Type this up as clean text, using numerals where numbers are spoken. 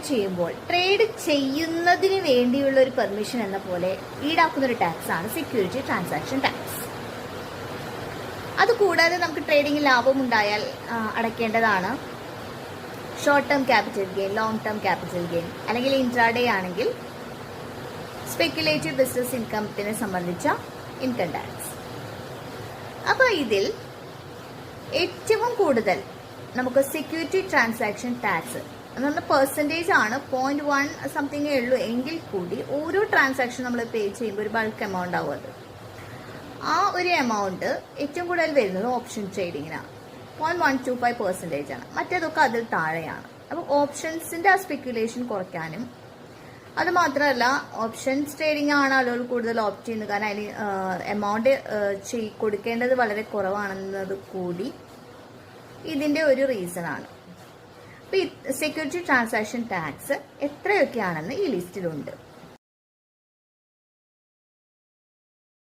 ചെയ്യുമ്പോൾ ട്രേഡ് ചെയ്യുന്നതിന് വേണ്ടിയുള്ള ഒരു പെർമിഷൻ എന്ന പോലെ ഈടാക്കുന്ന ഒരു ടാക്സ് ആണ് സെക്യൂരിറ്റി ട്രാൻസാക്ഷൻ ടാക്സ്. അതുകൂടാതെ നമുക്ക് ട്രേഡിംഗിൽ ലാഭമുണ്ടായാൽ അടയ്ക്കേണ്ടതാണ് short term capital gain, long term capital gain, അല്ലെങ്കിൽ ഇൻട്രാഡേ ആണെങ്കിൽ സ്പെക്യുലേറ്റീവ് ബിസിനസ് ഇൻകത്തിനെ സംബന്ധിച്ച ഇൻകം ടാക്സ്. അപ്പോൾ ഇതിൽ ഏറ്റവും കൂടുതൽ നമുക്ക് സെക്യൂരിറ്റി ട്രാൻസാക്ഷൻ ടാക്സ് എന്ന് പെർസെൻറ്റേജ് ആണ് 0.1 സംതിങ്ങേ ഉള്ളൂ എങ്കിൽ കൂടി ഓരോ ട്രാൻസാക്ഷൻ നമ്മൾ പേ ചെയ്യുമ്പോൾ ഒരു ബൾക്ക് എമൗണ്ട് ആവും. അത് ആ ഒരു എമൗണ്ട് ഏറ്റവും കൂടുതൽ വരുന്നത് ഓപ്ഷൻ ട്രേഡിങ്ങിനാണ്. 0.125% ആണ്. മറ്റേതൊക്കെ അതിൽ താഴെയാണ്. അപ്പോൾ ഓപ്ഷൻസിന്റെ ആ സ്പെക്യുലേഷൻ കുറയ്ക്കാനും, അത് മാത്രമല്ല ഓപ്ഷൻസ് ട്രേഡിംഗ് ആണ് ആളുകൾ കൂടുതൽ ഓപ്റ്റ് ചെയ്യുന്നത്, കാരണം അതിന് എമൗണ്ട് കൊടുക്കേണ്ടത് വളരെ കുറവാണെന്നത് കൂടി ഇതിന്റെ ഒരു റീസൺ ആണ്. അപ്പോൾ ഈ സെക്യൂരിറ്റി ട്രാൻസാക്ഷൻ ടാക്സ് എത്രയൊക്കെയാണെന്ന് ഈ ലിസ്റ്റിലുണ്ട്.